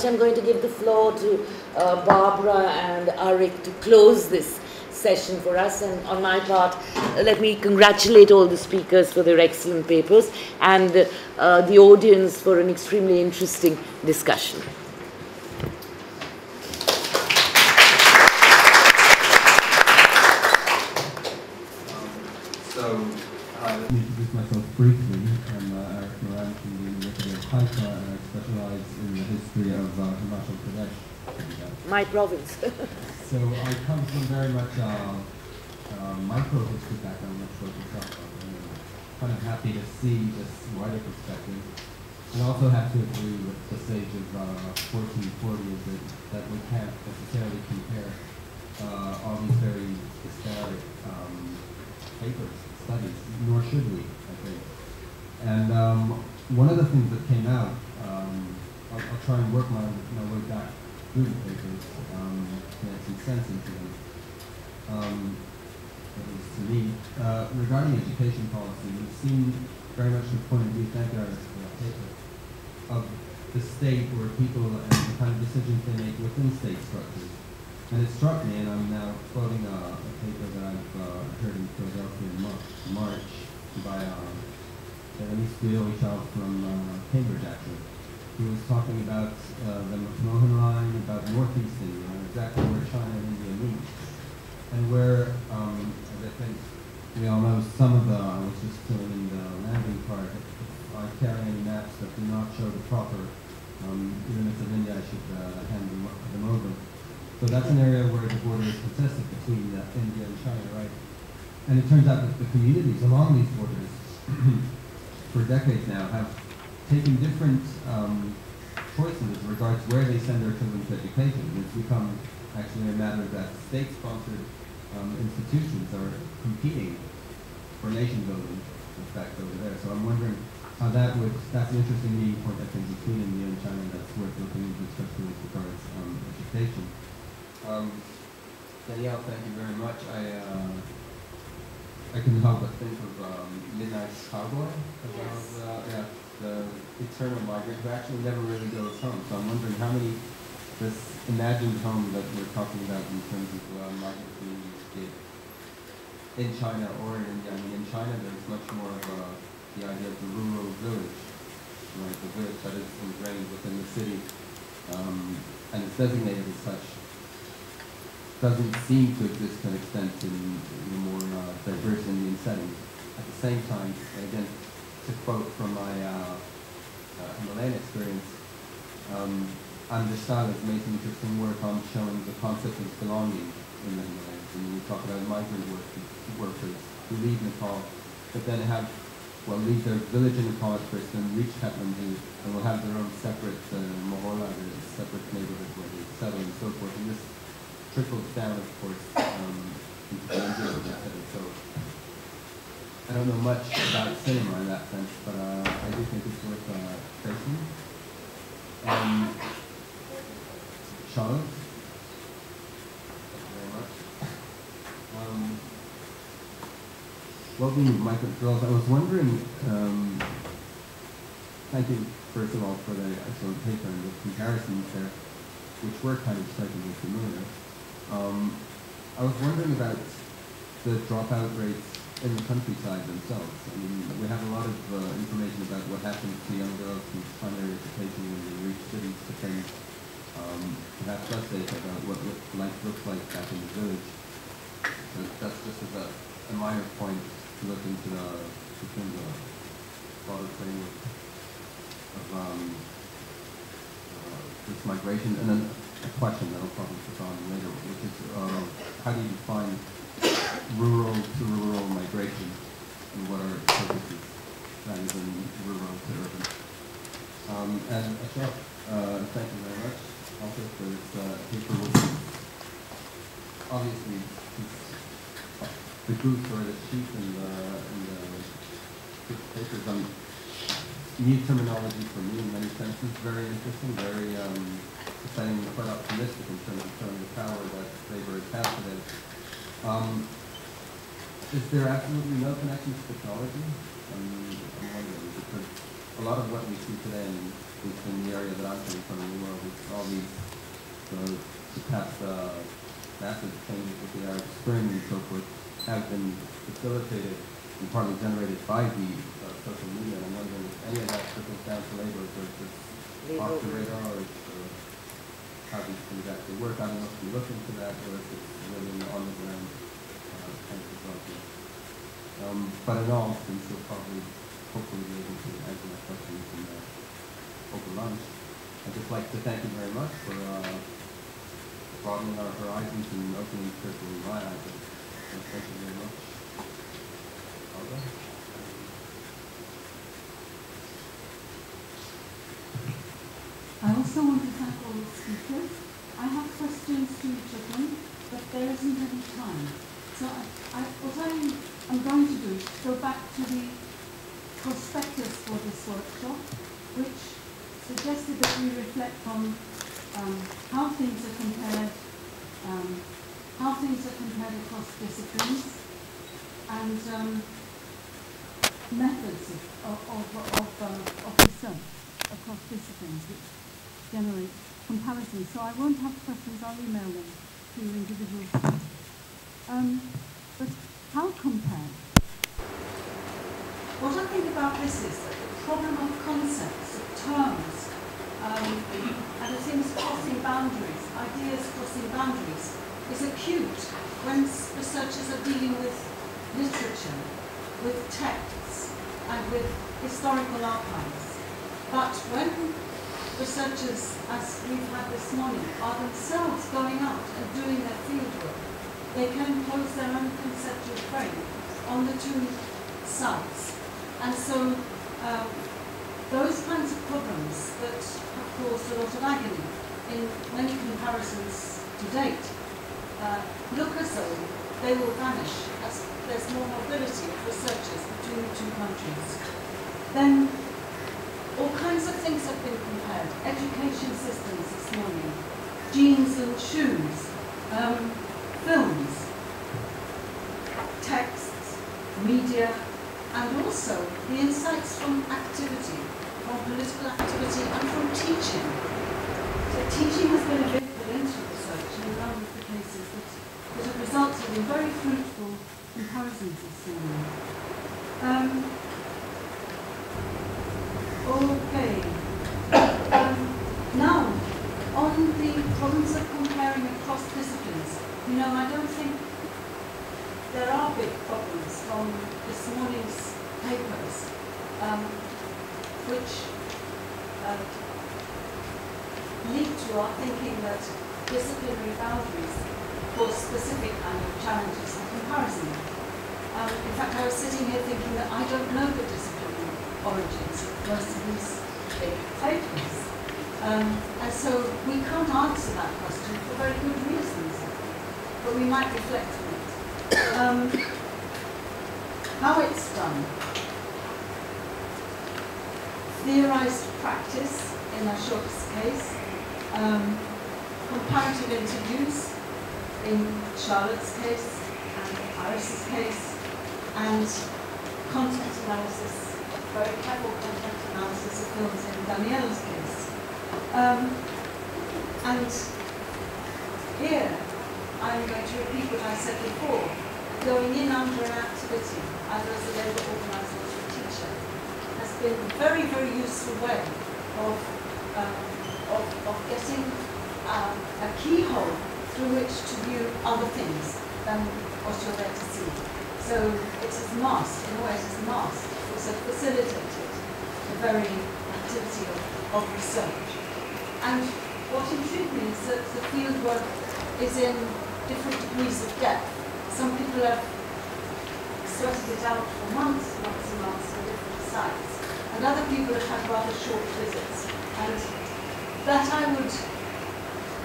I'm going to give the floor to Barbara and Arik to close this session for us. And on my part, let me congratulate all the speakers for their excellent papers and the audience for an extremely interesting discussion. Let me introduce myself briefly. I'm Arik Moran from the University of Haifa, and I specialize in the history of Himachal Pradesh. My province. So I come from very much micro-history background, I'm not sure what to talk about. I'm kind of happy to see this wider perspective. And also have to agree with the sage of 1440 is that we can't necessarily compare all these very disparate papers, studies, nor should we, I think. And one of the things that came out, I'll try and work my way back through the papers to make some sense into them. At least to me, regarding education policy, we've seen very much the point of view, thank you for that paper, of the state or people and the kind of decisions they make within state structures. And it struck me, and I'm now quoting a paper that I've heard in Philadelphia in March by Denise Guillaume from Cambridge, actually. He was talking about the McMahon line, about Northeast India, exactly where China and India meet. And where, as I think we all know, some of the, I was just filling in the landing part, I carry any maps that do not show the proper limits of India, I should hand them over. So that's an area where the border is contested between India and China, right? And it turns out that the communities along these borders for decades now have taken different choices as regards where they send their children to education. It's become actually a matter that state-sponsored institutions are competing for nation building, in fact, over there. So I'm wondering how that would, that's an interesting meeting point, I think, between India and China that's worth looking into, especially as regards education. Danielle, thank you very much. I can help but think of Midnight Cowboy, the eternal migrant who actually never really goes home. So I'm wondering how many this imagined home that we're talking about in terms of migrant communities did in China or in India. I mean, in China there's much more of the idea of the rural village, right? The village that is ingrained within the city and is designated as such. Doesn't seem to exist to an extent in the more diverse Indian settings. At the same time, and again, to quote from my Himalayan experience, Anders has made some interesting work on showing the concept of belonging in the Himalayas. And we talk about migrant workers who leave Nepal, but then leave their village in Nepal at first, then reach Kathmandu, and will have their own separate moholla, their separate neighborhood where they settle and so forth. And this trickles down, of course, into the Indian setting. So I don't know much about cinema in that sense, but I do think it's worth tracing. Charlotte, thank you very much. Well-being of migrant girls. I was wondering, thank you first of all for the excellent paper and the comparisons there, which were kind of strikingly familiar. I was wondering about the dropout rates in the countryside themselves. I mean, we have a lot of information about what happens to young girls whose primary education when they reach cities to things perhaps less safe about what life looks like back in the village. So that's just as a minor point to look into the broader framework of this migration. And then a question that I'll probably put on later, which is how do you define rural to rural migration and what are its purposes rather than rural to urban? And Ashraf, thank you very much also for this paper, which is obviously the goose or the sheep in the papers. New terminology for me in many senses, very interesting, very exciting, quite optimistic in terms of showing the power that labor has today. Is there absolutely no connection to technology? I'm wondering, because a lot of what we see today, at least in the area that I'm coming from in the world, is probably the past massive changes with the Arab Spring and so forth have been facilitated and partly generated by the social media. And I'm wondering if any of that trickles down to labor, or just off the radar, or how these things actually work. I don't know if you look into that, or if it's really on the ground kind of development. But in all, since you'll probably, hopefully, be able to answer my questions in over lunch, I'd just like to thank you very much for broadening our horizons and opening certainly my eyes. Thank you very much. Olga? I also want to thank all the speakers. I have questions to each of them, but there isn't any time. So what I'm going to do is go back to the prospectus for this workshop, which suggested that we reflect on how things are compared across disciplines, and methods of research across disciplines which generate comparisons. So I won't have questions, I'll email them to individuals. But how compare? What I think about this is that the problem of concepts, of terms, and of things crossing boundaries, ideas crossing boundaries, is acute when researchers are dealing with literature, with texts, and with historical archives. But when researchers, as we've had this morning, are themselves going out and doing their fieldwork, they can impose their own conceptual frame on the two sides. And so those kinds of problems that have caused a lot of agony in many comparisons to date look as though they will vanish as there's more mobility of researchers between the two countries. Then all kinds of things have been compared. Education systems this morning, jeans and shoes, films, texts, media, and also the insights from activity, from political activity, and from teaching. So teaching has been a big potential research in a number of the cases that have resulted in very fruitful comparisons this morning. Okay. Now, on the problems of comparing across disciplines, you know, I don't think there are big problems from this morning's papers, which lead to our thinking that disciplinary boundaries cause specific kind of challenges in comparison. In fact, I was sitting here thinking that I don't know the disciplinary origins of most of these big papers. And so we can't answer that question for very good reasons, but we might reflect on it. How it's done. Theorized practice in Ashok's case, comparative interviews in Charlotte's case and Iris's case, and content analysis, very careful content analysis of films in Danielle's case. And here, I'm going to repeat what I said before. Going in under an activity, either as a labour organiser or as a teacher, has been a very, very useful way of getting a keyhole through which to view other things than what you're there to see. So it has masked, in a way it has masked, also facilitated the very activity of research. And what intrigued me is that the fieldwork is in different degrees of depth. Some people have sweated it out for months and months at different sites, and other people have had rather short visits. And that I would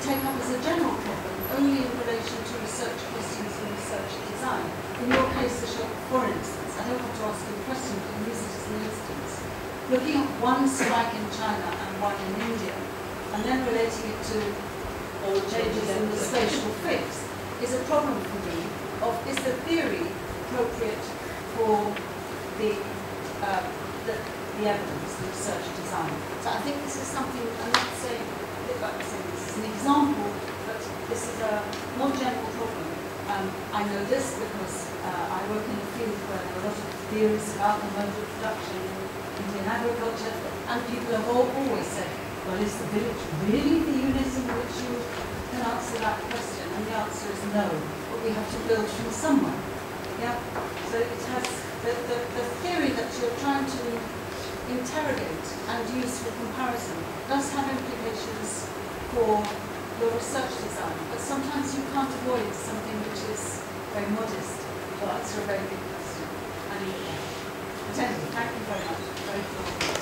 take up as a general problem only in relation to research questions and research design. In your case, for instance, I don't want to ask you a question, but you use it as an instance. Looking at one strike in China and one in India, and then relating it to changes in the spatial fix, is a problem for me of, is the theory appropriate for the evidence, the research design? So I think this is something, I'm not saying, a bit like saying example, but this is a more general problem. I know this because I work in a field where there are a lot of theories about the mode of production in Indian agriculture, and people have always said, well, is the village really the unit in which you can answer that question? And the answer is no, but we have to build from somewhere. Yeah? So it has, the theory that you're trying to interrogate and use for comparison does have implications for your research design, but sometimes you can't avoid something which is very modest to answer a very big question. I leave it there. But anyway, thank you very much. Very cool.